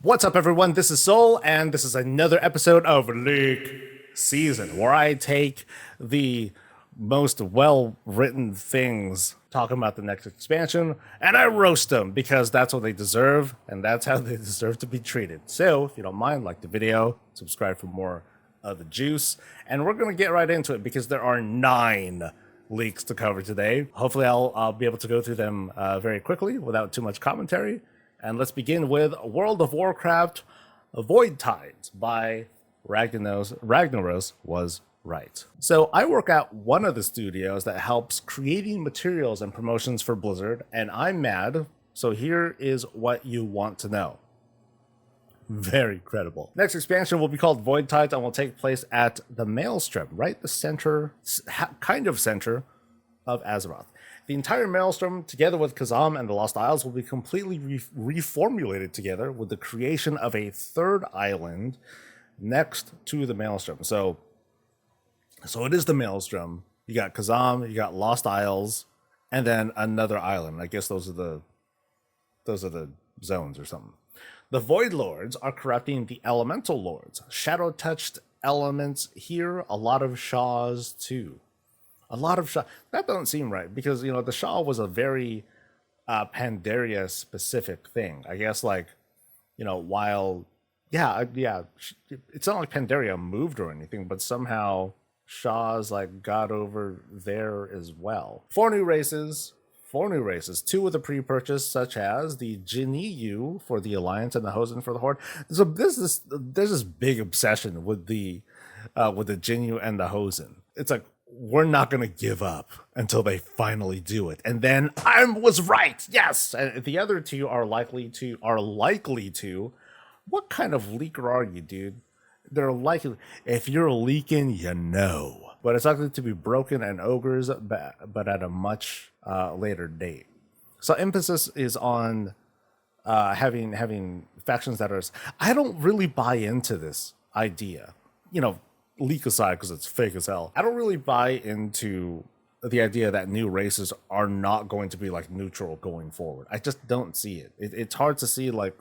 What's up, everyone? This is Soul, and this is another episode of Leak Season, where I take the most well-written things talking about the next expansion, and I roast them because that's what they deserve, and that's how they deserve to be treated. So, if you don't mind, like the video, subscribe for more of the juice, and we're going to get right into it because there are 9 leaks to cover today. Hopefully, I'll be able to go through them very quickly without too much commentary. And let's begin with World of Warcraft Void Tides by Ragnaros Was Right. So I work at one of the studios that helps creating materials and promotions for Blizzard, and I'm mad, so here is what you want to know. Very credible. Next expansion will be called Void Tides and will take place at the Maelstrom, right? The center, kind of center of Azeroth. The entire Maelstrom, together with Khazam and the Lost Isles, will be completely reformulated together with the creation of a third island next to the Maelstrom. So it is the Maelstrom. You got Khazam, you got Lost Isles, and then another island. I guess those are the zones or something. The Void Lords are corrupting the Elemental Lords. Shadow-touched elements here. A lot of Shaws too. A lot of Shah. That doesn't seem right because, you know, the Shah was a very Pandaria specific thing. I guess, like, you know, while, yeah, it's not like Pandaria moved or anything, but somehow Shahs, like, got over there as well. 4 new races, 2 with a pre-purchase, such as the Jinyu for the Alliance and the Hosen for the Horde. So there's this big obsession with the Jinyu and the Hosen. It's like, we're not going to give up until they finally do it. And then I was right. Yes. And the other 2 are likely to. What kind of leaker are you, dude? They're likely. If you're leaking, you know. But it's likely to be Broken and Ogres, but at a much later date. So emphasis is on having factions that are. I don't really buy into this idea. You know, leak aside because it's fake as hell. I don't really buy into the idea that new races are not going to be like neutral going forward. I just don't see it. It's hard to see, like,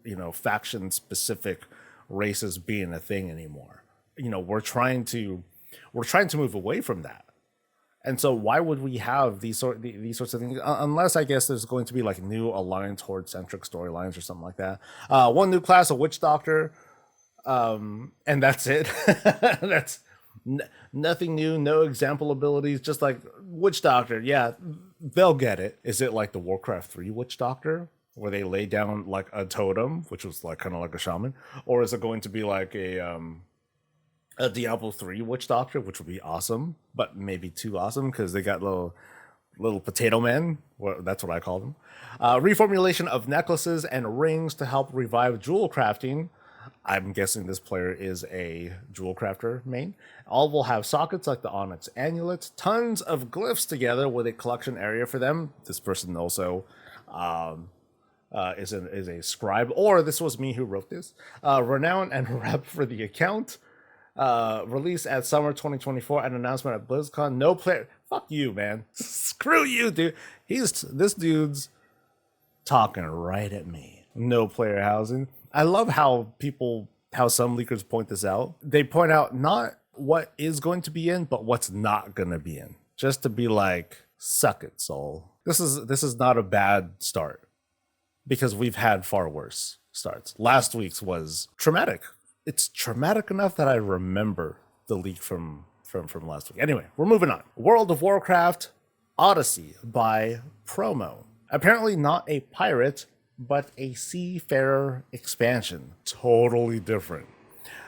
you know, faction specific races being a thing anymore. You know, we're trying to move away from that. And so why would we have these sorts of things unless, I guess, there's going to be like new Alliance Horde centric storylines or something like that. 1 new class, a Witch Doctor. And that's it. That's nothing new, no example abilities, just like Witch Doctor. Yeah, they'll get it. Is it like the Warcraft 3 Witch Doctor, where they lay down like a totem, which was like kind of like a shaman? Or is it going to be like a Diablo 3 Witch Doctor, which would be awesome, but maybe too awesome because they got little potato men? Well, that's what I call them. Reformulation of necklaces and rings to help revive jewel crafting. I'm guessing this player is a jewel crafter main. All will have sockets like the Onyx Amulet. Tons of glyphs together with a collection area for them. This person also is a scribe, or this was me who wrote this. Renown and rep for the account. Release at summer 2024 and announcement at BlizzCon. No player. Fuck you, man. Screw you, dude. This dude's talking right at me. No player housing. I love how some leakers point this out. They point out not what is going to be in, but what's not going to be in. Just to be like, suck it, Soul. This is not a bad start because we've had far worse starts. Last week's was traumatic. It's traumatic enough that I remember the leak from last week. Anyway, we're moving on. World of Warcraft Odyssey by Promo. Apparently not a pirate, but a seafarer expansion. Totally different.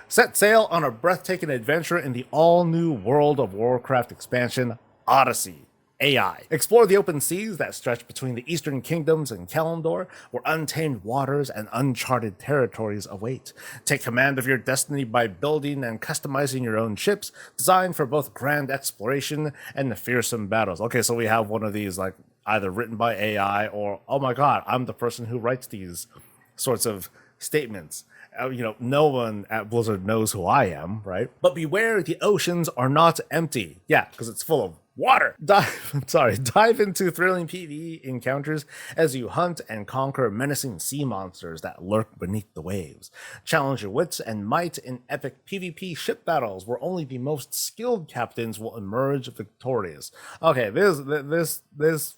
Set sail on a breathtaking adventure in the all-new World of Warcraft expansion, Odyssey. AI. Explore the open seas that stretch between the Eastern Kingdoms and Kalimdor, where untamed waters and uncharted territories await. Take command of your destiny by building and customizing your own ships, designed for both grand exploration and fearsome battles. Okay, so we have one of these, like, either written by AI or, oh my god, I'm the person who writes these sorts of statements. You know, no one at Blizzard knows who I am, right? But beware, the oceans are not empty. Yeah, because it's full of Water. Dive into thrilling PvE encounters as you hunt and conquer menacing sea monsters that lurk beneath the waves. Challenge your wits and might in epic PvP ship battles where only the most skilled captains will emerge victorious. Okay, this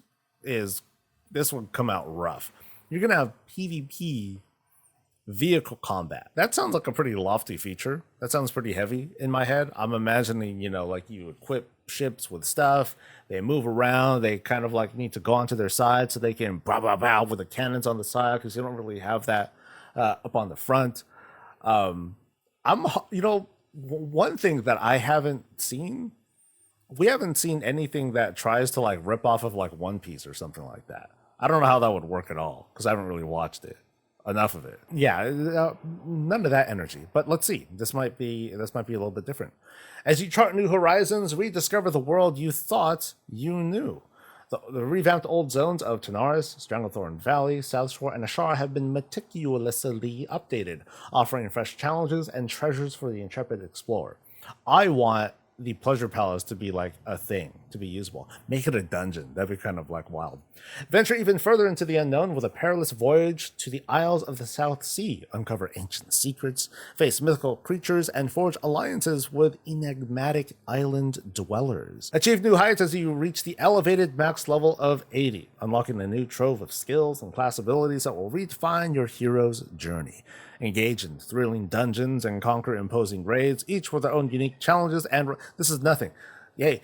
would come out rough. You're gonna have PvP vehicle combat. That sounds like a pretty lofty feature. That sounds pretty heavy in my head. I'm imagining, like you equip ships with stuff, they move around, they kind of like need to go onto their side so they can blah blah blah with the cannons on the side because you don't really have that up on the front. One thing that I haven't seen, we haven't seen anything that tries to like rip off of like One Piece or something like that. I don't know how that would work at all because I haven't really watched it. Enough of it. Yeah, none of that energy. But let's see. This might be a little bit different. As you chart new horizons, rediscover the world you thought you knew. The revamped old zones of Tanaris, Stranglethorn Valley, South Shore, and Ashara have been meticulously updated, offering fresh challenges and treasures for the intrepid explorer. I want the Pleasure Palace to be like a thing, to be usable. Make it a dungeon. That'd be kind of like wild. Venture even further into the unknown with a perilous voyage to the Isles of the South Sea. Uncover ancient secrets, face mythical creatures, and forge alliances with enigmatic island dwellers. Achieve new heights as you reach the elevated max level of 80, unlocking a new trove of skills and class abilities that will redefine your hero's journey. Engage in thrilling dungeons and conquer imposing raids, each with their own unique challenges. And this is nothing. Yay,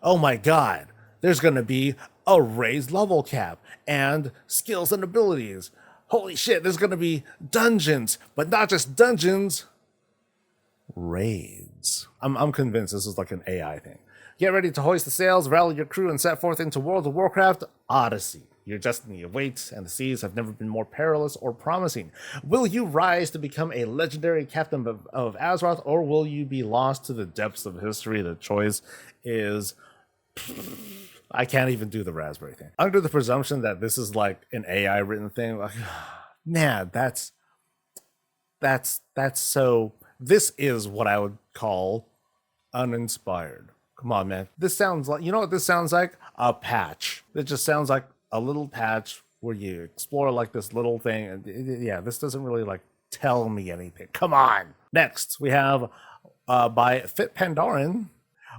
oh my god, there's going to be a raised level cap and skills and abilities. Holy shit, there's going to be dungeons, but not just dungeons, raids. I'm convinced this is like an AI thing. Get ready to hoist the sails, rally your crew, and set forth into World of Warcraft Odyssey. Your destiny awaits, and the seas have never been more perilous or promising. Will you rise to become a legendary captain of Azeroth, or will you be lost to the depths of history? The choice is... I can't even do the raspberry thing. Under the presumption that this is like an AI written thing, like, man, that's so... This is what I would call uninspired. Come on, man. This sounds like... You know what this sounds like? A patch. It just sounds like a little patch where you explore like this little thing, and yeah, this doesn't really like tell me anything. Come on. Next we have by Fit Pandarin,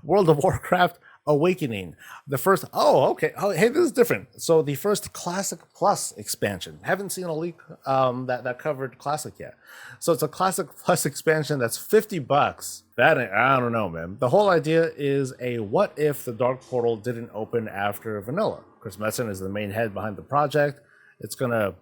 World of Warcraft Awakening. The first hey, this is different. So the first Classic Plus expansion. Haven't seen a leak that covered Classic yet. So it's a Classic Plus expansion that's $50. I don't know, man. The whole idea is a what if the Dark Portal didn't open after Vanilla. Chris Metzen is the main head behind the project. It's gonna...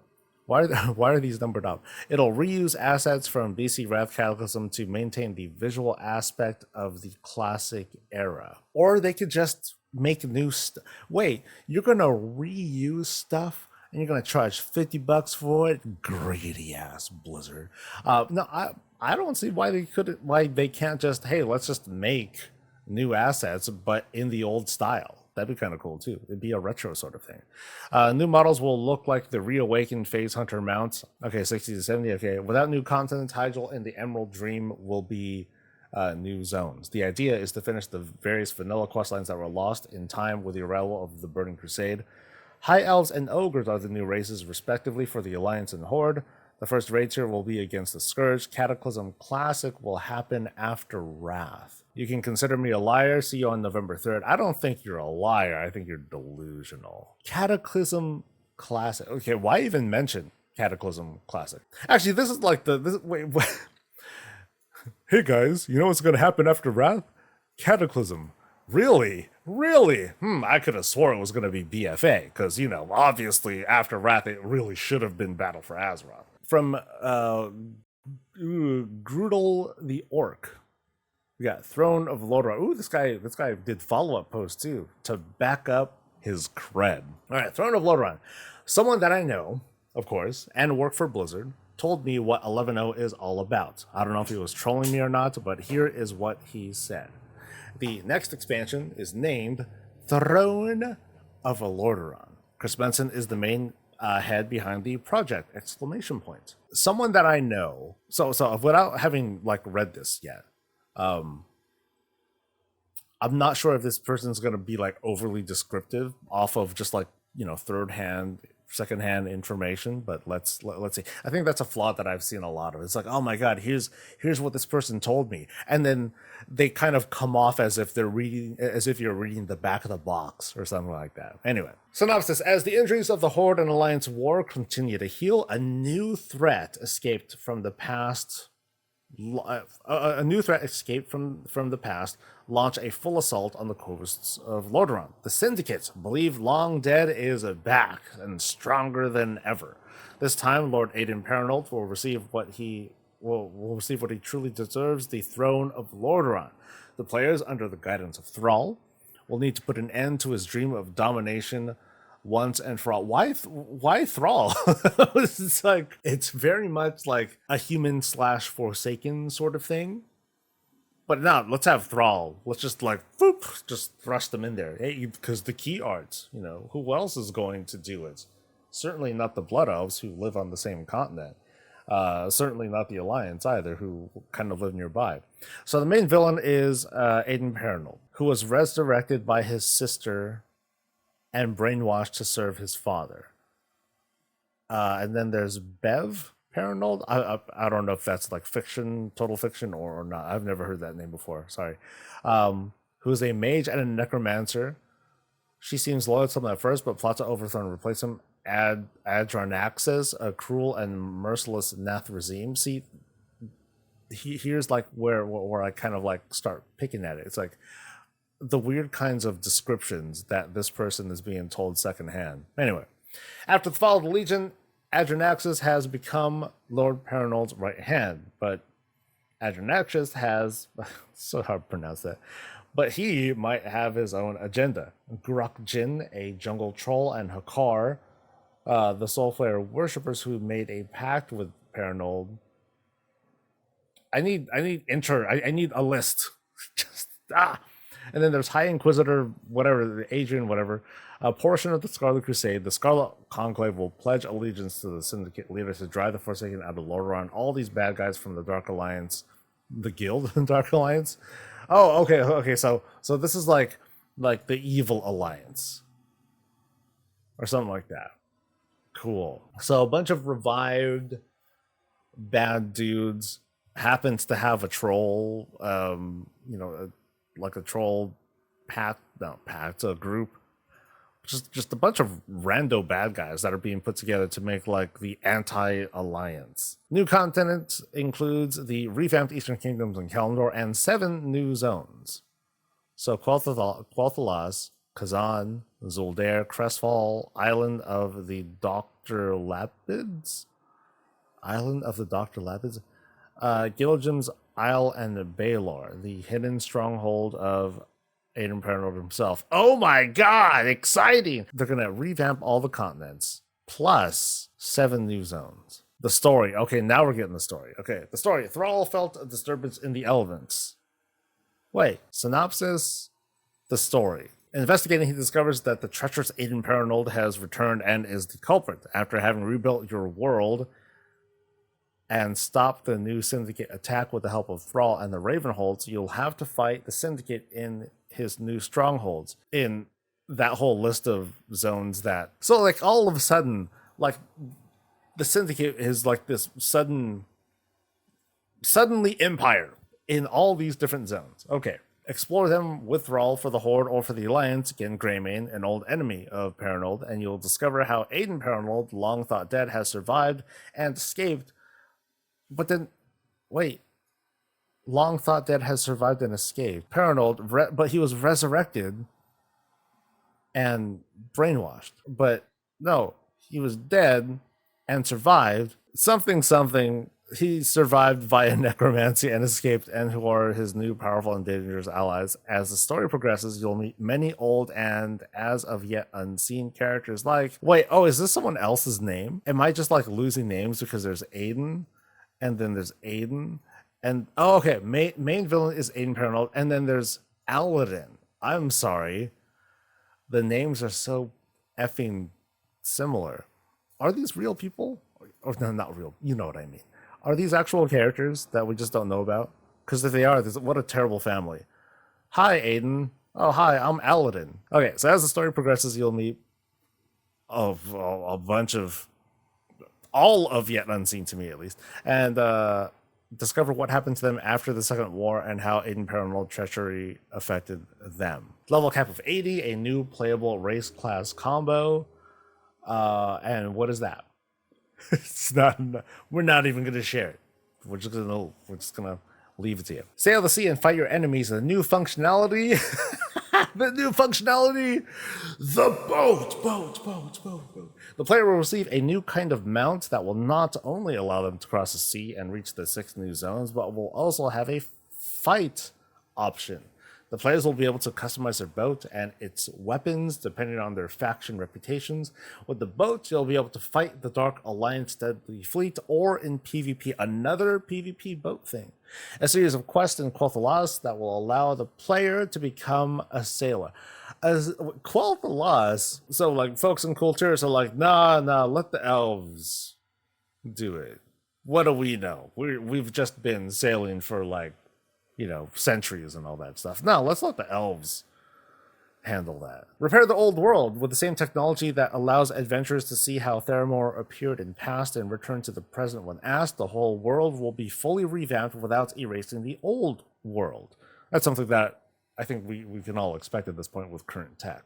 Why are these numbered up? It'll reuse assets from BC Wrath Cataclysm to maintain the visual aspect of the classic era. Or they could just make new stuff. Wait, you're gonna reuse stuff and you're gonna charge $50 for it? Greedy ass Blizzard. No, I don't see why they can't just, hey, let's just make new assets but in the old style. That'd be kind of cool too. It'd be a retro sort of thing. New models will look like the reawakened Phase Hunter mounts. Okay, 60 to 70. Okay, without new content, Hygel and the Emerald Dream will be new zones. The idea is to finish the various vanilla questlines that were lost in time with the arrival of the Burning Crusade. High Elves and Ogres are the new races, respectively, for the Alliance and Horde. The first raid tier will be against the Scourge. Cataclysm Classic will happen after Wrath. You can consider me a liar. See you on November 3rd. I don't think you're a liar. I think you're delusional. Cataclysm Classic. Okay, why even mention Cataclysm Classic? Actually, this is like wait. Hey guys, you know what's going to happen after Wrath? Cataclysm. Really? I could have swore it was going to be BFA, because, obviously after Wrath, it really should have been Battle for Azeroth. From Grudel the Orc, we got Throne of Lordaeron. Ooh, this guy did follow-up posts too to back up his cred. All right, Throne of Lordaeron. Someone that I know, of course, and work for Blizzard, told me what 11.0 is all about. I don't know if he was trolling me or not, but here is what he said. The next expansion is named Throne of Lordaeron. Chris Benson is the main head behind the project! Someone that I know. So without having read this yet, I'm not sure if this person's going to be like overly descriptive off of just like, third hand, second hand information, but let's see. I think that's a flaw that I've seen a lot of. It's like, oh my god, here's what this person told me, and then they kind of come off as if you're reading the back of the box or something like that. Anyway, synopsis: as the injuries of the Horde and Alliance war continue to heal, a new threat escaped from the past. A new threat escaped from the past, launch a full assault on the coasts of Lordaeron. The Syndicate, believed long dead, is back and stronger than ever. This time, Lord Aiden Paranold will receive what he truly deserves: the throne of Lordaeron. The players, under the guidance of Thrall, will need to put an end to his dream of domination once and for all. Why Thrall? It's like, it's very much like a human / Forsaken sort of thing. But now let's have Thrall. Let's just like just thrust them in there. Hey, because the key arts, who else is going to do it? Certainly not the Blood Elves who live on the same continent. Certainly not the Alliance either, who kind of live nearby. So the main villain is Aiden Paranold, who was resurrected by his sister and brainwashed to serve his father. And then there's Bev Paranold. I don't know if that's like fiction, total fiction, or not. I've never heard that name before. Sorry. Who's a mage and a necromancer. She seems loyal to him at first, but plots to overthrow and replace him. Adranaxes, a cruel and merciless Nathrazim. See, here's like where I kind of like start picking at it. It's like the weird kinds of descriptions that this person is being told secondhand. Anyway, after the fall of the Legion, Adranaxes has become Lord Paranold's right hand, but Adranaxes has, so hard to pronounce that, but he might have his own agenda. Gruk Jin, a jungle troll, and Hakar, the Soulflare worshippers who made a pact with Paranold. I need a list. And then there's High Inquisitor, whatever, Adrian, whatever. A portion of the Scarlet Crusade, the Scarlet Conclave, will pledge allegiance to the Syndicate leader to drive the Forsaken out of Lordaeron. All these bad guys from the Dark Alliance, the Guild, Dark Alliance. Oh, okay. So this is like the Evil Alliance, or something like that. Cool. So a bunch of revived bad dudes happens to have a troll, like a troll a group, just a bunch of rando bad guys that are being put together to make like the anti-alliance. New content includes the revamped Eastern Kingdoms and Kalimdor and 7 new zones. So Quel'Thalas, Kazan, Zuldair, Crestfall, Island of the Dr. Lapids, Gilligan's Isle, and Baelor, the hidden stronghold of Aiden Paranold himself. Oh my god, exciting! They're gonna revamp all the continents, plus 7 new zones. The story. Okay, now we're getting the story. Okay, the story. Thrall felt a disturbance in the elements. Wait, synopsis? The story. Investigating, he discovers that the treacherous Aiden Paranold has returned and is the culprit. After having rebuilt your world and stop the new Syndicate attack with the help of Thrall and the Ravenholds, you'll have to fight the Syndicate in his new strongholds. In that whole list of zones that... So, like, all of a sudden, like, the Syndicate is like this suddenly empire in all these different zones. Okay. Explore them with Thrall for the Horde or for the Alliance, again Greymane, an old enemy of Paranold, and you'll discover how Aiden Paranold, long thought dead, has survived and escaped. But then, wait, long thought dead has survived and escaped. Paranold, but he was resurrected and brainwashed. But no, he was dead and survived. Something. He survived via necromancy and escaped, and who are his new powerful and dangerous allies. As the story progresses, you'll meet many old and as of yet unseen characters like... Wait, is this someone else's name? Am I just like losing names because there's Aiden, and then there's Aiden, and... Oh, okay, main villain is Aiden Paranold, and then there's Aladdin. I'm sorry. The names are so effing similar. Are these real people? Or no, not real. You know what I mean. Are these actual characters that we just don't know about? Because if they are, what a terrible family. Hi, Aiden. Oh, hi, I'm Aladdin. Okay, so as the story progresses, you'll meet a bunch of all of yet unseen to me at least, and discover what happened to them after the Second War and how Aiden Paranormal treachery affected them. Level cap of 80, a new playable race class combo, and what is that? It's not. We're not even going to share it. We're just gonna leave it to you. Sail the sea and fight your enemies. The new functionality. The new functionality. The boat. The player will receive a new kind of mount that will not only allow them to cross the sea and reach the 6 new zones, but will also have a fight option. The players will be able to customize their boat and its weapons depending on their faction reputations. With the boat, you'll be able to fight the Dark Alliance Deadly Fleet or in PvP, another PvP boat thing. A series of quests in Quel'Thalas that will allow the player to become a sailor. As Quel'Thalas, so like folks in cultures are like, nah, let the elves do it. What do we know? We've just been sailing for like, centuries and all that stuff. No, let's let the elves handle that. Repair the old world with the same technology that allows adventurers to see how Theramore appeared in past and return to the present when asked. The whole world will be fully revamped without erasing the old world. That's something that I think we can all expect at this point with current tech.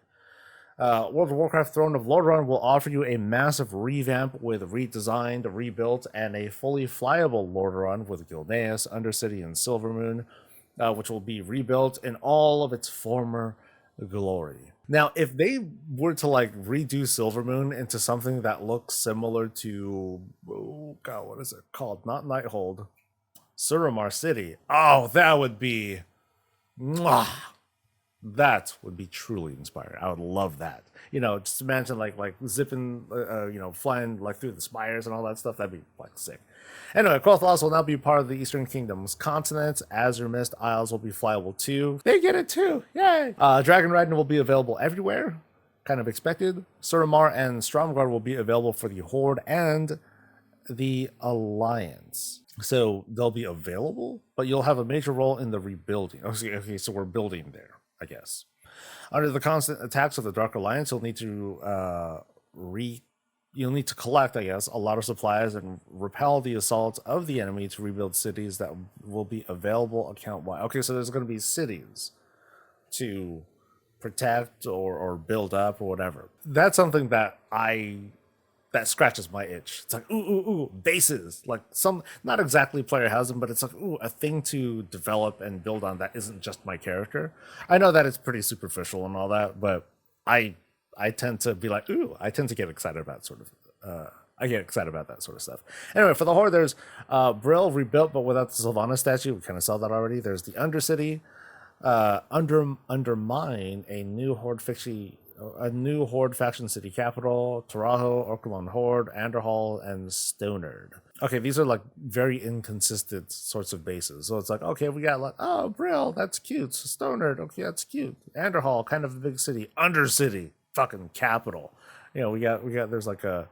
World of Warcraft Throne of Lordaeron will offer you a massive revamp with redesigned, rebuilt, and a fully flyable Lordaeron with Gilneas, Undercity, and Silvermoon, which will be rebuilt in all of its former glory. Now, if they were to like redo Silvermoon into something that looks similar to, oh god, what is it called? Not Nighthold, Suramar City. Oh, that would be, mwah. That would be truly inspiring. I would love that. Just imagine like zipping, flying like through the spires and all that stuff. That'd be like sick. Anyway, Quel'Thalas will now be part of the Eastern Kingdom's continents. Azure Mist Isles will be flyable too. They get it too. Yay! Dragon Riding will be available everywhere. Kind of expected. Suramar and Stromgarde will be available for the Horde and the Alliance. So they'll be available, but you'll have a major role in the rebuilding. Okay, so we're building there, I guess. Under the constant attacks of the Dark Alliance, you'll need to collect, I guess, a lot of supplies and repel the assaults of the enemy to rebuild cities that will be available account-wide. Okay, so there's going to be cities to protect or build up or whatever. That's something that scratches my itch. It's like, ooh, bases. Like not exactly player housing, but it's like, a thing to develop and build on that isn't just my character. I know that it's pretty superficial and all that, but I tend to be like, I tend to get excited about I get excited about that sort of stuff. Anyway, for the Horde, there's Brill rebuilt, but without the Sylvana statue. We kind of saw that already. There's the Undercity, Undermine, a new Horde faction city capital, Taraho, Orkalon Horde, Anderhall, and Stonard. Okay, these are like very inconsistent sorts of bases. So it's like, okay, we got like, Brill, that's cute. Stonard, okay, that's cute. Anderhall, kind of a big city. Undercity, fucking capital. We got there's like a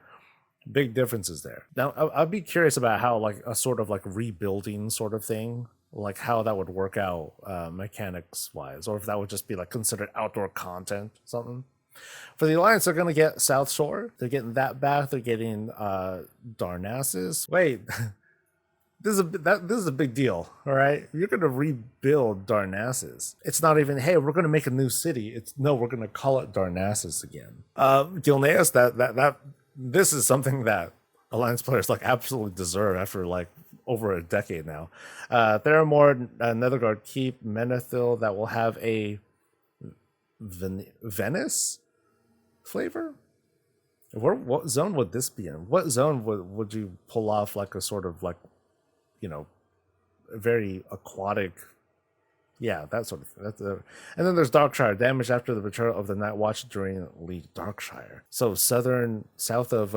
big differences there. Now, I'd be curious about how like a sort of like rebuilding sort of thing, like how that would work out mechanics wise, or if that would just be like considered outdoor content, something. For the Alliance, they're going to get South Shore. They're getting that back. They're getting Darnassus. Wait, this is a big deal, all right? You're going to rebuild Darnassus. It's not even, hey, we're going to make a new city. No, we're going to call it Darnassus again. Gilneas, this is something that Alliance players like absolutely deserve after like over a decade now. Theramore, Netherguard Keep, Menethil, that will have a Venice flavor. What zone would this be in? What zone would you pull off like a sort of like, very aquatic, that sort of thing. And then there's Darkshire, damage after the betrayal of the Night Watch during League Darkshire. So south of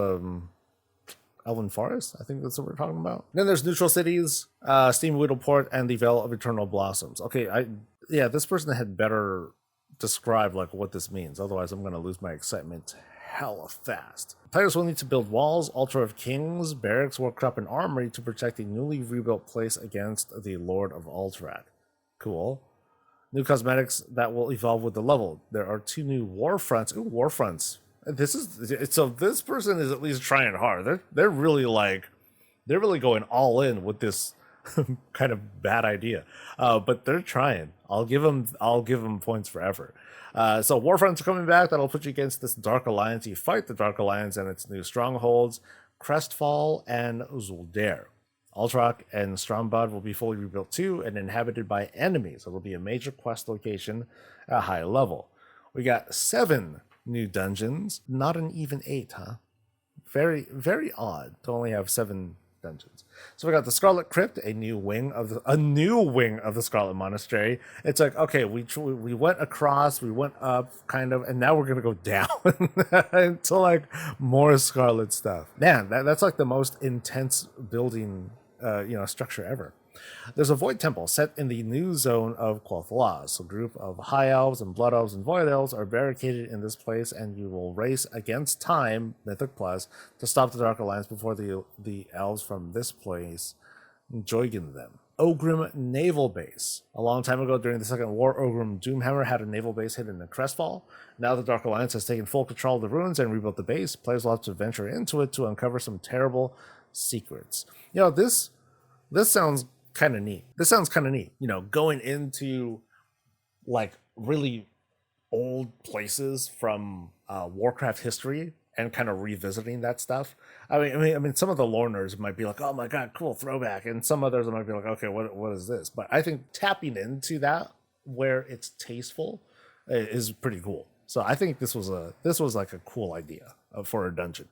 Elven Forest, I think that's what we're talking about. Then there's neutral cities, Steam Whittleport, and the Vale of Eternal Blossoms. Okay, this person had better describe like what this means, otherwise I'm going to lose my excitement hella fast. Players will need to build walls, Altar of Kings, barracks, workshop, and armory to protect the newly rebuilt place against the Lord of Alterac. Cool. New cosmetics that will evolve with the level. There are 2 new war fronts. Ooh, war fronts. So this person is at least trying hard. They're really like they're really going all in with this kind of bad idea. But they're trying. I'll give them points for effort. So Warfronts are coming back. That'll put you against this Dark Alliance. You fight the Dark Alliance and its new strongholds, Crestfall and Zul'Dare. Alterac and Stromvad will be fully rebuilt too and inhabited by enemies. It'll be a major quest location at a high level. We got 7 new dungeons, not an even 8, huh? Very, very odd to only have 7 dungeons. So we got the Scarlet Crypt, a new wing of the Scarlet Monastery. It's like, okay, we went across, we went up, kind of, and now we're gonna go down into like more Scarlet stuff. Man, that's like the most intense building, structure ever. There's a Void Temple set in the new zone of Quothlas. A group of High Elves and Blood Elves and Void Elves are barricaded in this place, and you will race against time, Mythic Plus, to stop the Dark Alliance before the Elves from this place join them. Ogrim Naval Base. A long time ago during the Second War, Ogrim Doomhammer had a naval base hidden in Crestfall. Now the Dark Alliance has taken full control of the ruins and rebuilt the base. Players will have to venture into it to uncover some terrible secrets. This sounds kind of neat. Going into like really old places from Warcraft history and kind of revisiting that stuff. I mean, some of the Lorners might be like, "Oh my god, cool throwback," and some others might be like, "Okay, what is this?" But I think tapping into that where it's tasteful is pretty cool. So I think this was like a cool idea for a dungeon.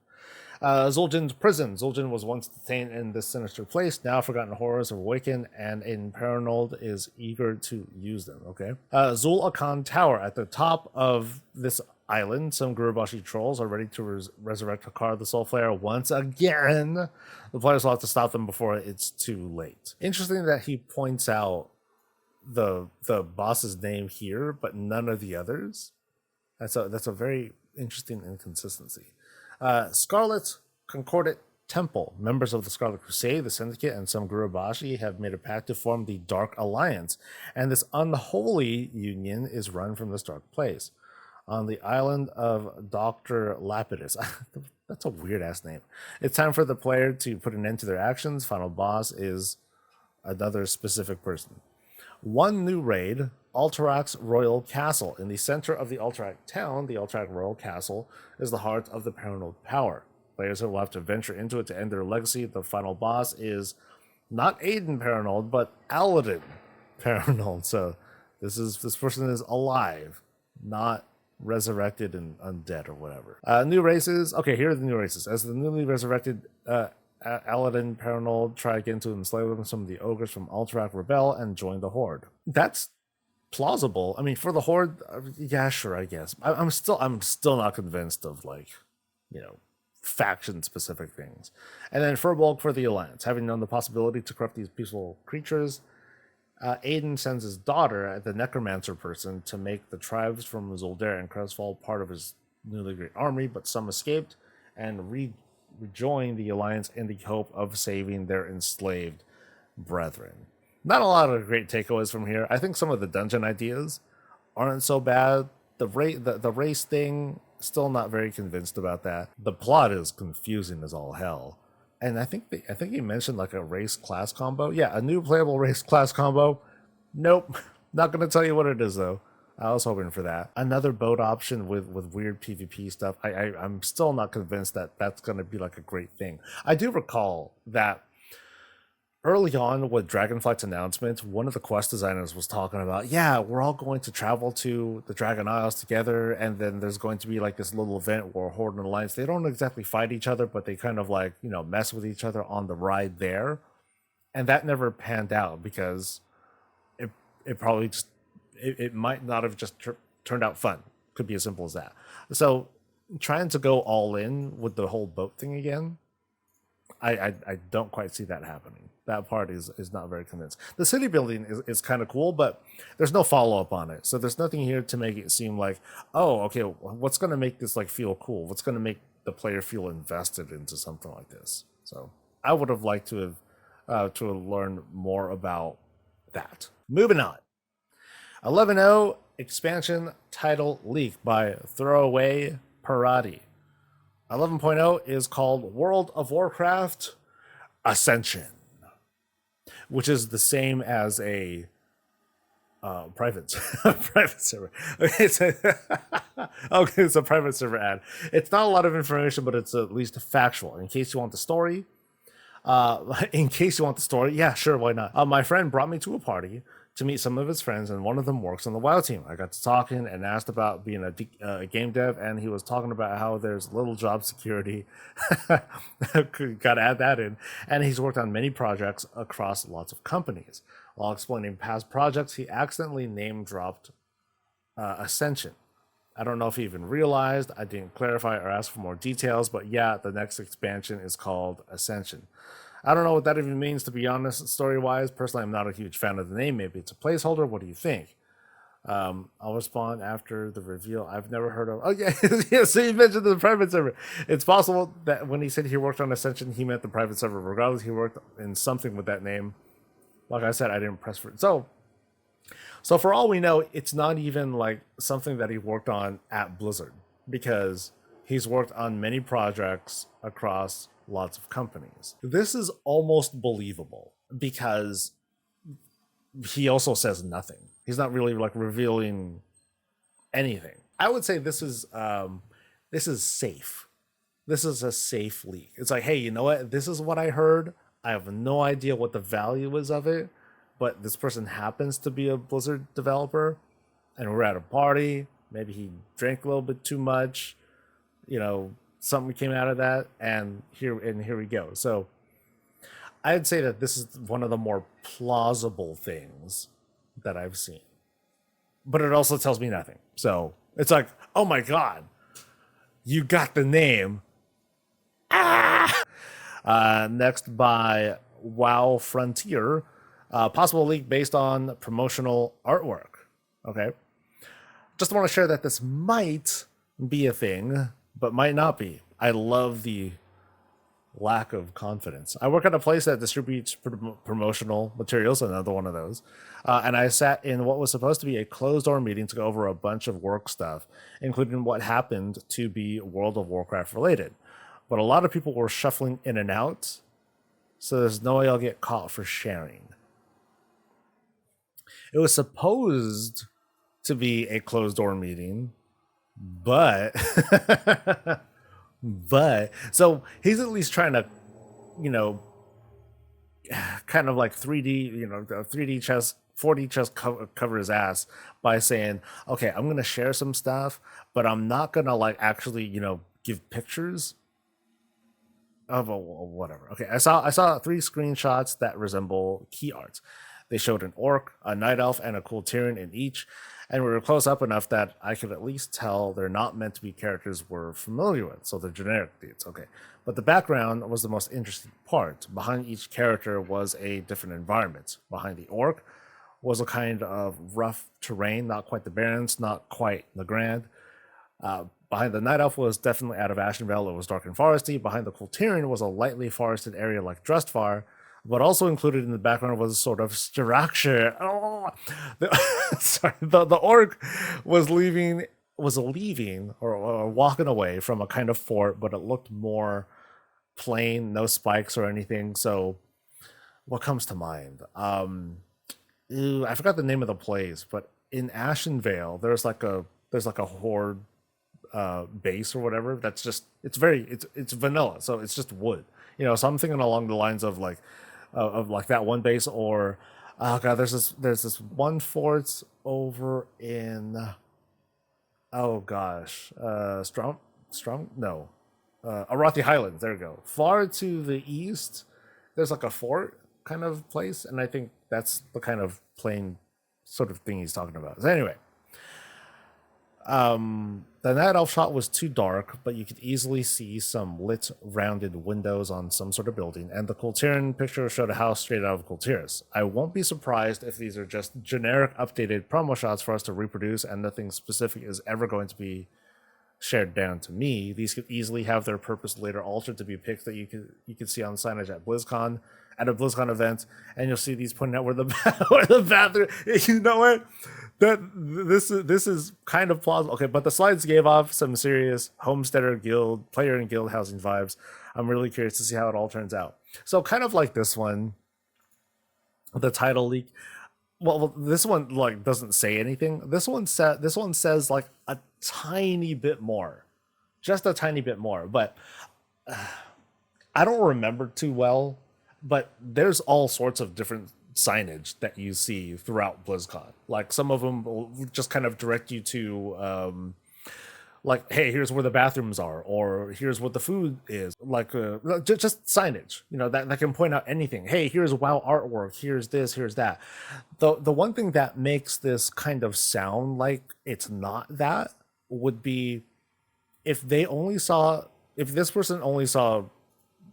Zul'Jin's prison. Zul'Jin was once detained in this sinister place. Now forgotten horrors have awakened, and Impernold is eager to use them. Okay. Zul Akan Tower. At the top of this island, some Gurubashi trolls are ready to resurrect Hakar the Soul Flare once again. The players will have to stop them before it's too late. Interesting that he points out the boss's name here, but none of the others. That's a very interesting inconsistency. Scarlet Concordat Temple. Members of the Scarlet Crusade, the Syndicate, and some Gurubashi have made a pact to form the Dark Alliance, and this unholy union is run from this dark place. On the island of Dr. Lapidus. That's a weird-ass name. It's time for the player to put an end to their actions. Final boss is another specific person. 1 new raid, Alterac's Royal Castle. In the center of the Alterac town, the Alterac Royal Castle is the heart of the Paranoid Power. Players will have to venture into it to end their legacy. The final boss is not Aiden Paranoid, but Aladin Paranoid. So this person is alive, not resurrected and undead or whatever. New races. Okay, here are the new races. As the newly resurrected Aladin Paranoid try again to enslave them, some of the ogres from Alterac rebel and join the Horde. That's plausible. I mean, for the Horde, yeah, sure, I guess. I'm still not convinced of faction specific things. And then Furbolg for the Alliance. Having known the possibility to corrupt these peaceful creatures, Aiden sends his daughter, the Necromancer person, to make the tribes from Zul'Dare and Crestfall part of his newly great army, but some escaped and rejoined the Alliance in the hope of saving their enslaved brethren. Not a lot of great takeaways from here. I think some of the dungeon ideas aren't so bad. The race thing, still not very convinced about that. The plot is confusing as all hell. And I think he mentioned like a race class combo. Yeah, a new playable race class combo. Nope. Not going to tell you what it is though. I was hoping for that. Another boat option with weird PvP stuff. I'm still not convinced that that's going to be like a great thing. I do recall that early on with Dragonflight's announcement, one of the quest designers was talking about, yeah, we're all going to travel to the Dragon Isles together, and then there's going to be like this little event where Horde and Alliance, they don't exactly fight each other, but they kind of like, mess with each other on the ride there. And that never panned out because it probably just, it might not have just turned out fun. Could be as simple as that. So trying to go all in with the whole boat thing again, I don't quite see that happening. That part is not very convinced. The city building is kind of cool, but there's no follow-up on it. So there's nothing here to make it seem like, oh, okay, what's going to make this like feel cool? What's going to make the player feel invested into something like this? So I would have liked to have learned more about that. Moving on. 11.0 expansion title leak by Throwaway Parati. 11.0 is called World of Warcraft Ascension, which is the same as a private private server. Okay, so okay, it's a private server ad. It's not a lot of information, but it's at least factual. In case you want the story, yeah, sure, why not? My friend brought me to a party to meet some of his friends, and one of them works on the WoW team. I got to talking and asked about being a game dev, and he was talking about how there's little job security. Got to add that in. And he's worked on many projects across lots of companies. While explaining past projects, he accidentally name dropped Ascension. I don't know if he even realized. I didn't clarify or ask for more details, but yeah, the next expansion is called Ascension. I don't know what that even means, to be honest, story-wise. Personally, I'm not a huge fan of the name. Maybe it's a placeholder. What do you think? I'll respond after the reveal. I've never heard of... Oh, yeah. Yeah, so you mentioned the private server. It's possible that when he said he worked on Ascension, he meant the private server. Regardless, he worked in something with that name. Like I said, I didn't press for it. So for all we know, it's not even like something that he worked on at Blizzard, because he's worked on many projects across lots of companies. This is almost believable because he also says nothing. He's not really like revealing anything. I would say this is safe. This is a safe leak. It's like, hey, you know what? This is what I heard. I have no idea what the value is of it, but this person happens to be a Blizzard developer, and we're at a party. Maybe he drank a little bit too much, something came out of that, and here we go. So I'd say that this is one of the more plausible things that I've seen, but it also tells me nothing. So it's like, oh my god, you got the name. Next by WoW Frontier, possible leak based on promotional artwork. Okay, just want to share that this might be a thing, but might not be. I love the lack of confidence. I work at a place that distributes promotional materials, another one of those, and I sat in what was supposed to be a closed-door meeting to go over a bunch of work stuff, including what happened to be World of Warcraft related. But a lot of people were shuffling in and out, so there's no way I'll get caught for sharing. It was supposed to be a closed-door meeting, but so he's at least trying to, kind of like 3D, 3D chess, 4D chess cover his ass by saying, okay, I'm gonna share some stuff, but I'm not gonna like actually, give pictures of whatever. Okay, I saw 3 screenshots that resemble key art. They showed an orc, a night elf, and a cool Tyrian in each, and we were close up enough that I could at least tell they're not meant to be characters we're familiar with, so they're generic dudes. Okay, but the background was the most interesting part. Behind each character was a different environment. Behind the orc was a kind of rough terrain, not quite the Barrens, not quite the Grand. Behind the Night Elf was definitely out of Ashenvale. It was dark and foresty. Behind the Kulturian was a lightly forested area like Drustvar, but also included in the background was a sort of structure. Oh, the orc was leaving or walking away from a kind of fort, but it looked more plain, no spikes or anything. So, what comes to mind? I forgot the name of the place, but in Ashenvale, there's like a horde base or whatever. That's just it's vanilla, so it's just wood. So I'm thinking along the lines of like that one base, or oh god, there's this one fort over in Arathi Highlands. There we go. Far to the east, there's like a fort kind of place, and I think that's the kind of plain sort of thing he's talking about. So anyway, the Night Elf shot was too dark, but you could easily see some lit, rounded windows on some sort of building, and the Kultiran picture showed a house straight out of Kultiris. I won't be surprised if these are just generic updated promo shots for us to reproduce, and nothing specific is ever going to be shared down to me. These could easily have their purpose later altered to be pics that you could see on signage at BlizzCon, at a BlizzCon event, and you'll see these pointing out where the bathroom. You know what? This is kind of plausible. Okay, but the slides gave off some serious homesteader guild, player and guild housing vibes. I'm really curious to see how it all turns out. So kind of like this one, the title leak. Well, this one like doesn't say anything. This one says like a tiny bit more, just a tiny bit more. But I don't remember too well. But there's all sorts of different signage that you see throughout BlizzCon. Like some of them will just kind of direct you to like, hey, here's where the bathrooms are, or here's what the food is, like just signage, that can point out anything. Hey, here's WoW artwork, here's this, here's that. The one thing that makes this kind of sound like it's not that would be if this person only saw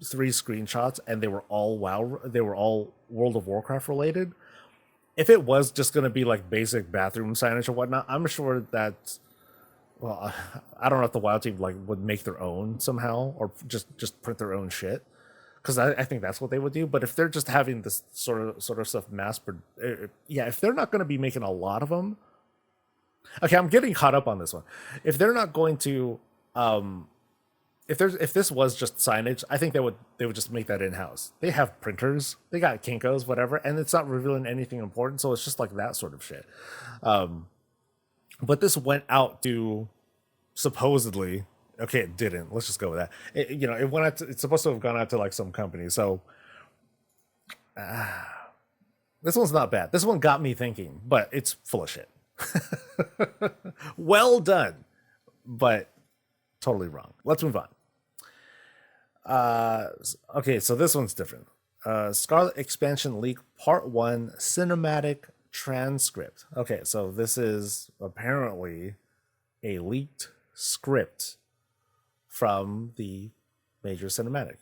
3 screenshots and they were all World of Warcraft related. If it was just going to be like basic bathroom signage or whatnot, I'm sure that, well, I don't know if the WoW team like would make their own somehow or just print their own shit, because I think that's what they would do. But if they're just having this sort of stuff if they're not going to be making a lot of them, okay, I'm getting caught up on this one. If they're not going to, if this was just signage, I think they would just make that in house. They have printers, they got Kinkos, whatever, and it's not revealing anything important, so it's just like that sort of shit. But this went out to supposedly, okay, it didn't. Let's just go with that. It went out. It's supposed to have gone out to like some company. So this one's not bad. This one got me thinking, but it's full of shit. Well done, but totally wrong. Let's move on. Okay, so this one's different. Scarlet Expansion Leak Part 1 Cinematic Transcript. Okay, so this is apparently a leaked script from the major cinematic.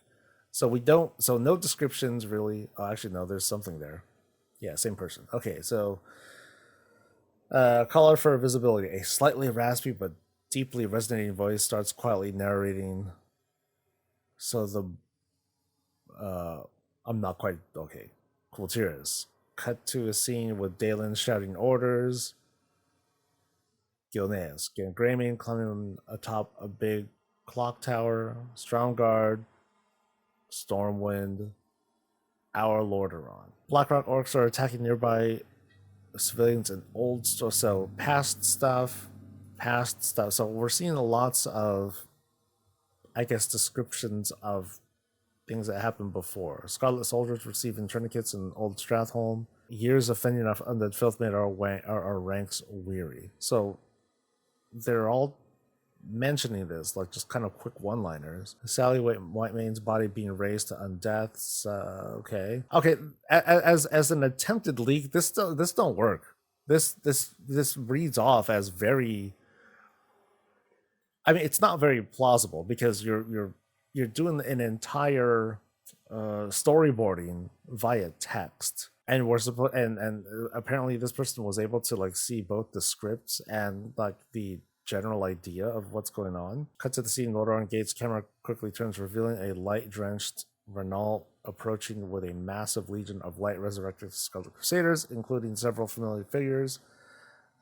So no descriptions really. Oh, actually, no, there's something there. Yeah, same person. Okay, so color for visibility. A slightly raspy but deeply resonating voice starts quietly narrating. So I'm not quite okay. Cool tears. Cut to a scene with Dalen shouting orders. Gilneas getting Greymane climbing atop a big clock tower. Stromguard, Stormwind, our Lordaeron. Blackrock orcs are attacking nearby civilians and old store. So past stuff. So we're seeing lots of, I guess, descriptions of things that happened before. Scarlet soldiers receiving tourniquets in Old Stratholme. Years of fending off undead filth made our ranks weary. So they're all mentioning this, like just kind of quick one-liners. Sally Whitemane's body being raised to undeaths. Okay. As an attempted leak, this don't work. This reads off as very. I mean, it's not very plausible because you're doing an entire storyboarding via text, and we're supposed and apparently this person was able to like see both the scripts and like the general idea of what's going on. Cut to the scene. Lordaeron Gates camera quickly turns, revealing a light-drenched Renault approaching with a massive legion of light resurrected Scarlet Crusaders, including several familiar figures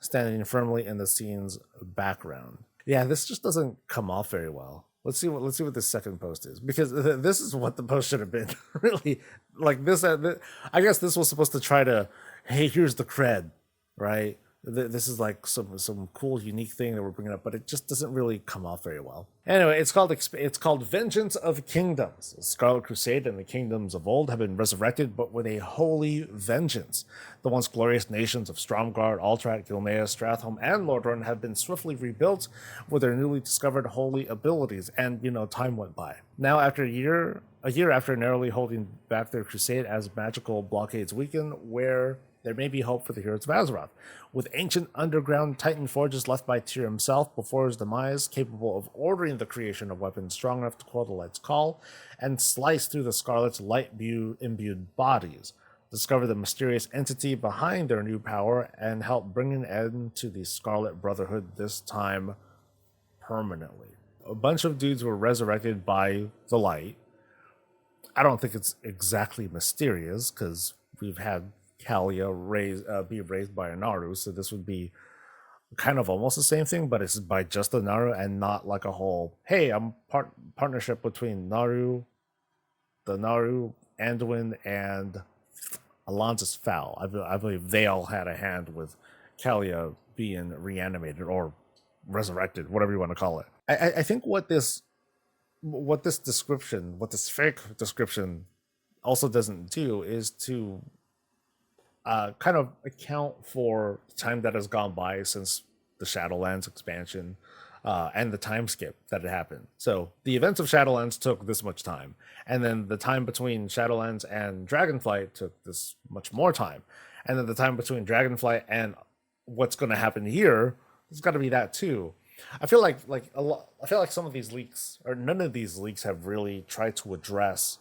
standing firmly in the scene's background. Yeah, this just doesn't come off very well. Let's see what the second post is, because this is what the post should have been. Really, like this. I guess this was supposed to try to, hey, here's the cred, right? This is like some cool, unique thing that we're bringing up, but it just doesn't really come off very well. Anyway, it's called Vengeance of Kingdoms. The Scarlet Crusade and the kingdoms of old have been resurrected, but with a holy vengeance. The once glorious nations of Stromguard, Altrat, Gilneas, Stratholme, and Lordaeron have been swiftly rebuilt with their newly discovered holy abilities, and time went by. Now, after a year after narrowly holding back their crusade as magical blockades weaken, where there may be hope for the heroes of Azeroth. With ancient underground titan forges left by Tyr himself before his demise, capable of ordering the creation of weapons strong enough to quell the Light's call and slice through the Scarlet's light-imbued bodies, discover the mysterious entity behind their new power, and help bring an end to the Scarlet Brotherhood, this time permanently. A bunch of dudes were resurrected by the Light. I don't think it's exactly mysterious, because we've had Kalia be raised by a Naru. So this would be kind of almost the same thing, but it's by just a Naru and not like a whole, hey, I'm partnership between Naru, the Naru, Anduin, and Alonzus Fowl. I believe they all had a hand with Kalia being reanimated or resurrected, whatever you want to call it. I think what this fake description also doesn't do is to kind of account for the time that has gone by since the Shadowlands expansion and the time skip that had happened. So the events of Shadowlands took this much time, and then the time between Shadowlands and Dragonflight took this much more time, and then the time between Dragonflight and what's going to happen here, there's got to be that too. I feel like some of these leaks, or none of these leaks, have really tried to address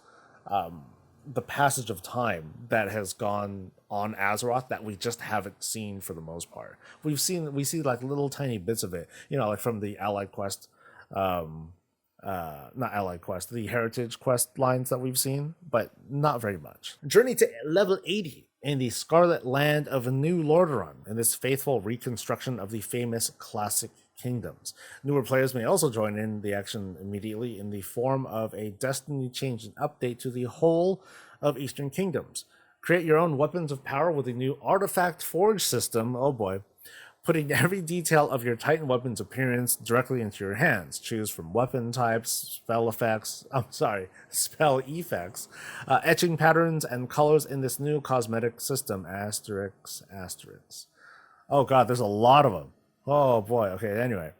the passage of time that has gone on Azeroth that we just haven't seen for the most part. We see like little tiny bits of it, like from the Allied Quest, not Allied Quest, the Heritage Quest lines that we've seen, but not very much. Journey to level 80 in the Scarlet Land of New Lordaeron in this faithful reconstruction of the famous classic kingdoms. Newer players may also join in the action immediately in the form of a destiny change and update to the whole of Eastern Kingdoms. Create your own weapons of power with a new artifact forge system, oh boy, putting every detail of your Titan weapon's appearance directly into your hands. Choose from weapon types, spell effects, etching patterns, and colors in this new cosmetic system, asterisk. Oh god, there's a lot of them. Oh boy, okay, anyway.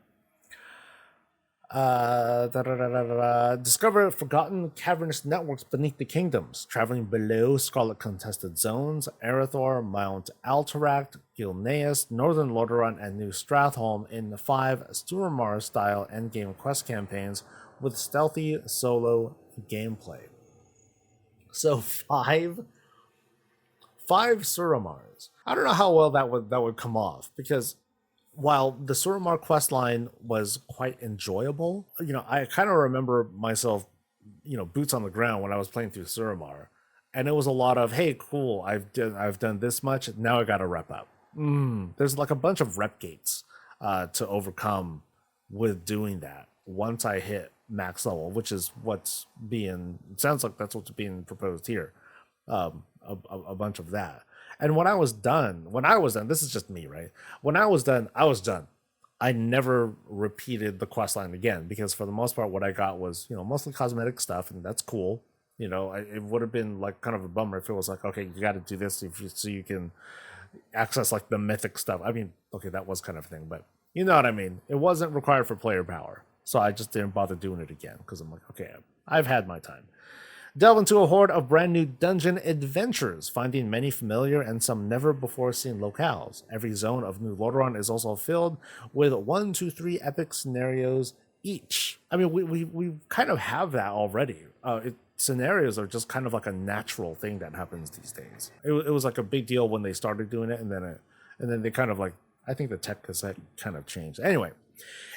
Discover forgotten cavernous networks beneath the kingdoms, traveling below Scarlet Contested Zones, Erythor, Mount Alteract, Gilneas, Northern Lordaeron, and New Stratholme in the 5 Suramar-style endgame quest campaigns with stealthy solo gameplay. So 5 Suramars. I don't know how well that would come off, because while the Suramar quest line was quite enjoyable, I kind of remember myself, boots on the ground when I was playing through Suramar, and it was a lot of, hey, cool, I've done this much, now I got to rep up. There's like a bunch of rep gates to overcome with doing that once I hit max level, which is sounds like that's what's being proposed here. A bunch of that. And when I was done, this is just me, right? When I was done, I never repeated the quest line again, because for the most part, what I got was, mostly cosmetic stuff, and that's cool. It would have been like kind of a bummer if it was like, okay, you got to do this so you can access like the mythic stuff. I mean, okay, that was kind of a thing, but you know what I mean? It wasn't required for player power. So I just didn't bother doing it again, because I'm like, okay, I've had my time. Delve into a horde of brand new dungeon adventures, finding many familiar and some never before seen locales. Every zone of New Lordaeron is also filled with 1, 2, 3 epic scenarios each. I mean, we kind of have that already. Scenarios are just kind of like a natural thing that happens these days. It was like a big deal when they started doing it, and then they kind of like, I think the tech cassette kind of changed. Anyway.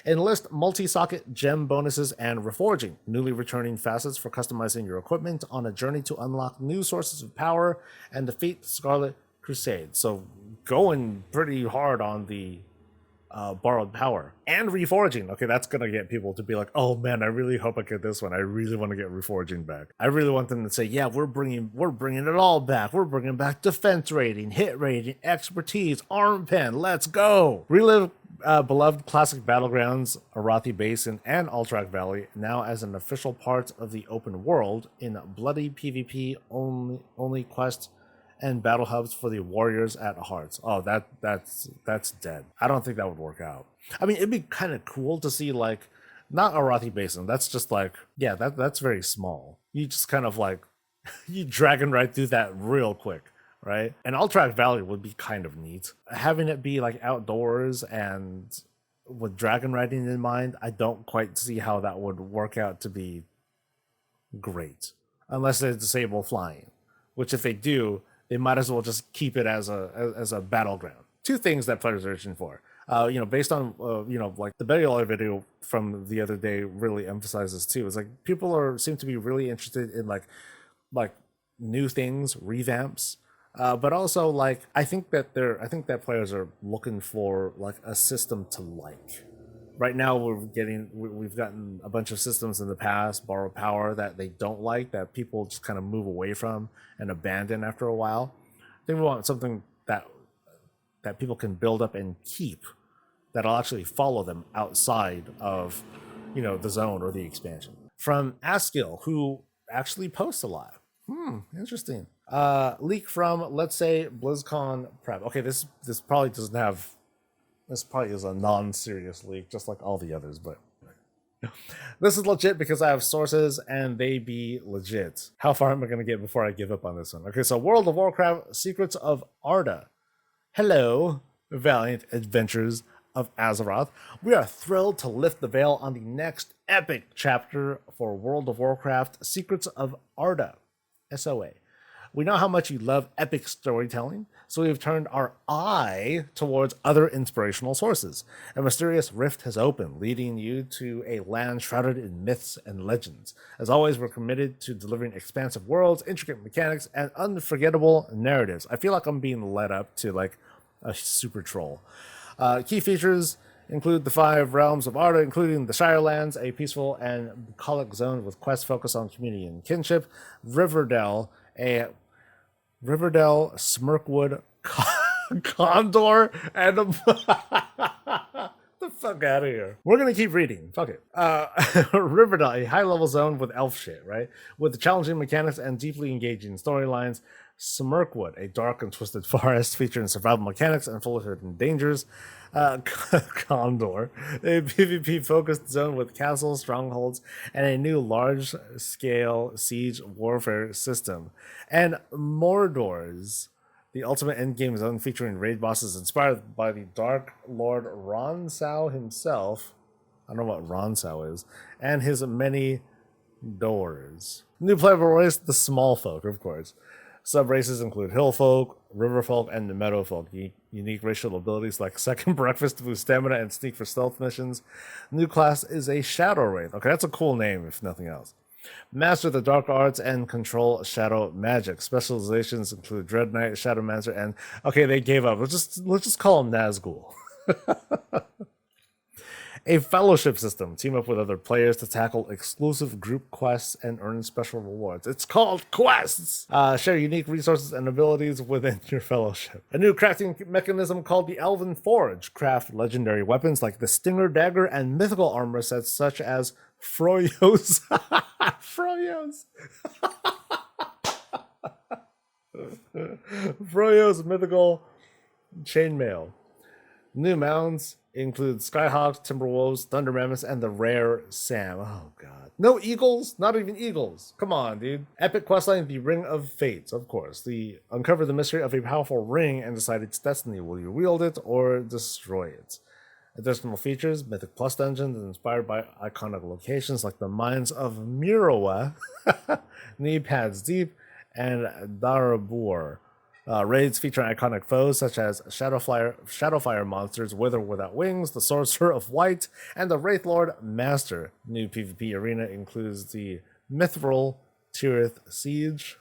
Enlist multi-socket gem bonuses and reforging, newly returning facets for customizing your equipment on a journey to unlock new sources of power and defeat the Scarlet Crusade. So going pretty hard on the borrowed power and reforging. Okay, that's gonna get people to be like, oh man, I really hope I get this one. I really want to get reforging back. I really want them to say, yeah, we're bringing it all back. We're bringing back defense rating, hit rating, expertise, arm pen. Let's go. Relive beloved classic battlegrounds, Arathi Basin, and Alterac Valley, now as an official part of the open world in bloody PvP only quests and battle hubs for the warriors at hearts. Oh, that's dead. I don't think that would work out. I mean, it'd be kind of cool to see, like, not Arathi Basin. That's just like, yeah, that's very small. You just kind of like, you dragon right through that real quick. Right? And Alterac Valley would be kind of neat. Having it be like outdoors and with dragon riding in mind, I don't quite see how that would work out to be great. Unless they disable flying. Which if they do, they might as well just keep it as a battleground. 2 things that players are itching for. Based on, like the Burial video from the other day really emphasizes too. It's like people seem to be really interested in like new things, revamps, But also, like, I think that players are looking for like a system to like. Right now, we've gotten a bunch of systems in the past, borrow power, that they don't like, that people just kind of move away from and abandon after a while. I think we want something that people can build up and keep, that'll actually follow them outside of, the zone or the expansion. From Askill, who actually posts a lot. Interesting. Leak from, let's say, BlizzCon prep. Okay, this probably doesn't have. This probably is a non-serious leak, just like all the others, but this is legit because I have sources and they be legit. How far am I going to get before I give up on this one? Okay, so World of Warcraft, Secrets of Arda. Hello, valiant adventurers of Azeroth. We are thrilled to lift the veil on the next epic chapter for World of Warcraft, Secrets of Arda, SOA. We know how much you love epic storytelling, so we've turned our eye towards other inspirational sources. A mysterious rift has opened, leading you to a land shrouded in myths and legends. As always, we're committed to delivering expansive worlds, intricate mechanics, and unforgettable narratives. I feel like I'm being led up to like a super troll. Key features include the 5 realms of Arda, including the Shirelands, a peaceful and bucolic zone with quests focused on community and kinship, Riverdale, Smirkwood, Condor, and the fuck out of here. We're gonna keep reading. Fuck it. Riverdale, a high-level zone with elf shit, right? With challenging mechanics and deeply engaging storylines. Smirkwood, a dark and twisted forest featuring survival mechanics and full of hidden dangers. Condor, a PvP-focused zone with castles, strongholds, and a new large-scale siege warfare system. And Mordor's, the ultimate endgame zone featuring raid bosses inspired by the Dark Lord Ronsau himself. I don't know what Ronsau is. And his many doors. New playable race, the small folk, of course. Sub-races include hill folk, river folk, and the meadow folk. Unique racial abilities like second breakfast to boost stamina and sneak for stealth missions. New class is a shadow wraith. Okay, that's a cool name if nothing else. Master the dark arts and control shadow magic. Specializations include Dread Knight, Shadow Mancer, and okay, they gave up. Let's just call him Nazgul. A fellowship system. Team up with other players to tackle exclusive group quests and earn special rewards. It's called quests! Share unique resources and abilities within your fellowship. A new crafting mechanism called the Elven Forge. Craft legendary weapons like the Stinger Dagger and mythical armor sets such as Froyo's. Froyo's. Froyo's mythical chainmail. New mounts include Skyhawks, Timberwolves, Thunder Mammoths, and the rare Sam. Oh, God. No eagles? Not even eagles. Come on, dude. Epic questline, the Ring of Fates, of course. Uncover the mystery of a powerful ring and decide its destiny. Will you wield it or destroy it? Additional features, Mythic Plus dungeons inspired by iconic locations like the Mines of Mirawa, Knee Pads Deep, and Darabur. Raids featuring iconic foes such as Shadowfire monsters, Wither Without Wings, the Sorcerer of White, and the Wraithlord Master. New PvP arena includes the Mithril Tirith Siege.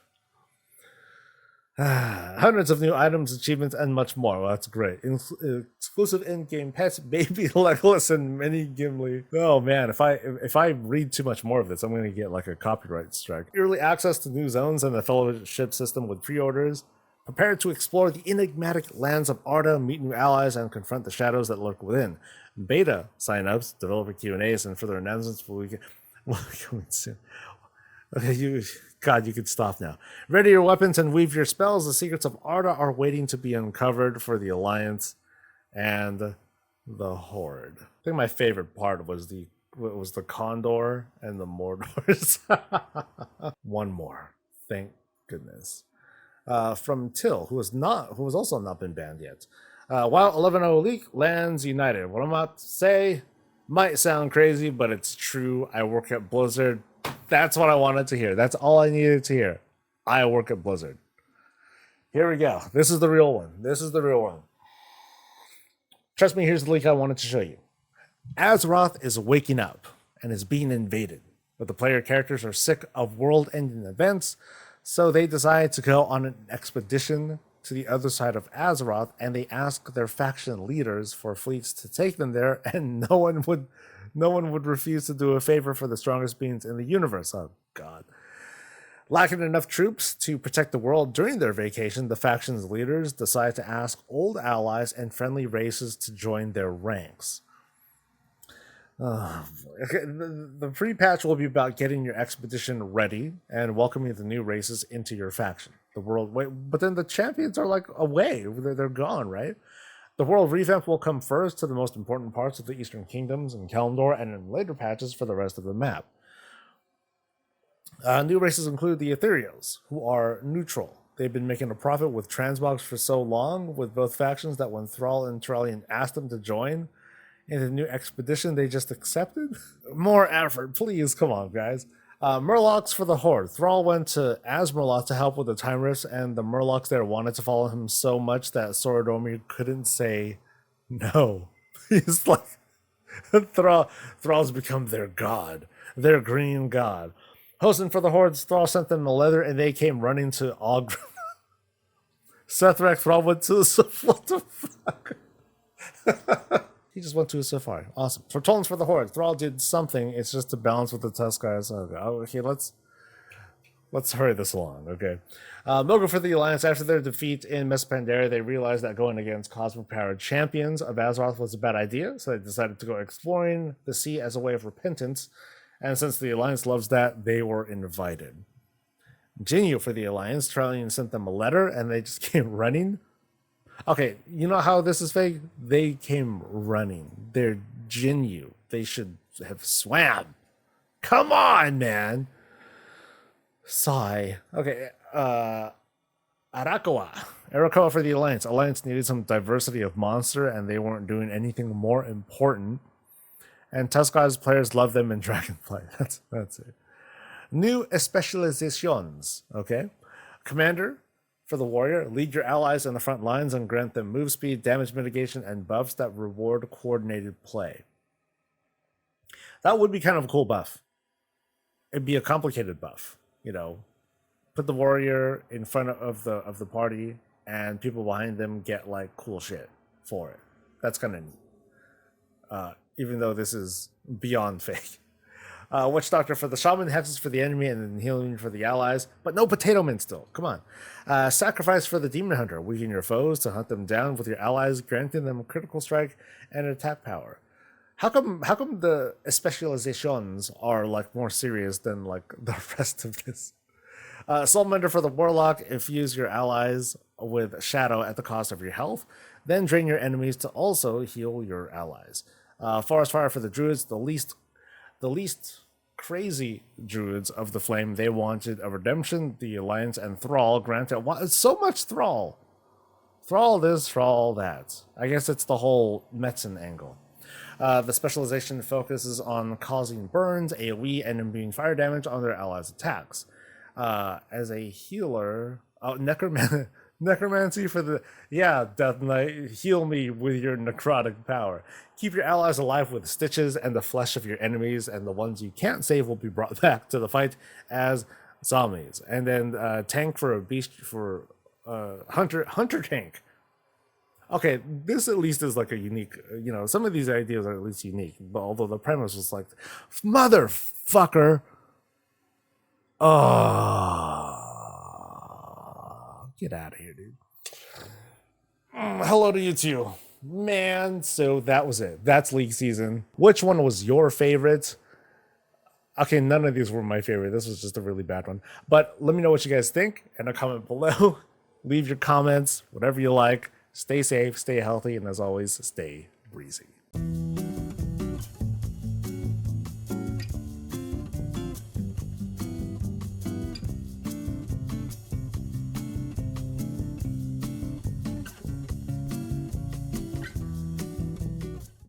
Hundreds of new items, achievements, and much more. Well, that's great. Exclusive in-game pets, baby Legolas, and mini Gimli. Oh man, if I read too much more of this, I'm going to get like a copyright strike. Early access to new zones and the fellowship system with pre-orders. Prepare to explore the enigmatic lands of Arda, meet new allies, and confront the shadows that lurk within. Beta signups, developer Q&As, and further announcements will be coming soon. Okay, you can stop now. Ready your weapons and weave your spells. The secrets of Arda are waiting to be uncovered for the Alliance and the Horde. I think my favorite part was the Condor and the Mordors. One more. Thank goodness. From Till, who has also not been banned yet. While 11.0 leak lands united. What I'm about to say might sound crazy, but it's true. I work at Blizzard. That's what I wanted to hear. That's all I needed to hear. I work at Blizzard. Here we go. This is the real one. Trust me, here's the leak I wanted to show you. Azeroth is waking up and is being invaded, but the player characters are sick of world-ending events. So they decide to go on an expedition to the other side of Azeroth, and they ask their faction leaders for fleets to take them there, and no one would refuse to do a favor for the strongest beings in the universe. Oh God. Lacking enough troops to protect the world during their vacation, the faction's leaders decide to ask old allies and friendly races to join their ranks. The pre-patch will be about getting your expedition ready and welcoming the new races into your faction. The world, but then the champions are like away; they're gone, right? The world revamp will come first to the most important parts of the Eastern Kingdoms and Kalimdor, and in later patches for the rest of the map. New races include the Ethereals, who are neutral. They've been making a profit with Transmogs for so long with both factions that when Thrall and Trellian asked them to join in the new expedition, they just accepted. More effort, please, come on, guys. Murlocs for the Horde. Thrall went to Azmurloc to help with the time rifts, and the Murlocs there wanted to follow him so much that Sorodomir couldn't say no. He's like, Thrall's become their god, their green god. Hosting for the Hordes, Thrall sent them a letter, and they came running to Og. Sethrak Thrall went to the... What the fuck? He just went to a safari. Awesome. For Tollens for the Horde, Thrall did something. It's just to balance with the Tuskars. Okay, let's hurry this along. Okay. Mogo for the Alliance. After their defeat in Mists Pandaria, they realized that going against cosmic-powered champions of Azeroth was a bad idea, so they decided to go exploring the sea as a way of repentance. And since the Alliance loves that, they were invited. Jinyu for the Alliance. Trellian sent them a letter, and they just came running. Okay, you know how this is fake? They came running. They're Jinyu. They should have swam. Come on, man. Sigh. Okay, Arakoa for the Alliance. Alliance needed some diversity of monster, and they weren't doing anything more important. And Tuskars players love them in Dragonflight. That's it. New specializations. Okay. Commander for the warrior. Lead your allies in the front lines and grant them move speed, damage mitigation, and buffs that reward coordinated play. That would be kind of a cool buff. It'd be a complicated buff. You know, put the warrior in front of the party, and people behind them get like cool shit for it. That's kind of neat. Even though this is beyond fake. Witch Doctor for the Shaman, Hexes for the enemy, and then Healing for the allies. But no Potato Men still. Come on. Sacrifice for the Demon Hunter. Weaken your foes to hunt them down with your allies, granting them a critical strike and attack power. How come the specializations are like more serious than like the rest of this? Soulmender for the Warlock. Infuse your allies with Shadow at the cost of your health. Then drain your enemies to also heal your allies. Forest Fire for the Druids, the least crazy Druids of the Flame. They wanted a redemption. The Alliance and Thrall granted so much Thrall. Thrall this, Thrall that. I guess it's the whole Metzen angle. The specialization focuses on causing burns, AoE, and imbuing fire damage on their allies' attacks. As a healer, Necromancy for the... Yeah, Death Knight, heal me with your necrotic power. Keep your allies alive with stitches and the flesh of your enemies, and the ones you can't save will be brought back to the fight as zombies. And then tank for a beast for hunter tank. Okay, this at least is like a unique... You know, some of these ideas are at least unique, but although the premise was like, motherfucker. Get out of here, dude. Hello to you too. Man, so that was it. That's League season. Which one was your favorite? Okay, none of these were my favorite. This was just a really bad one. But let me know what you guys think in a comment below. Leave your comments, whatever you like. Stay safe, stay healthy, and as always, stay breezy.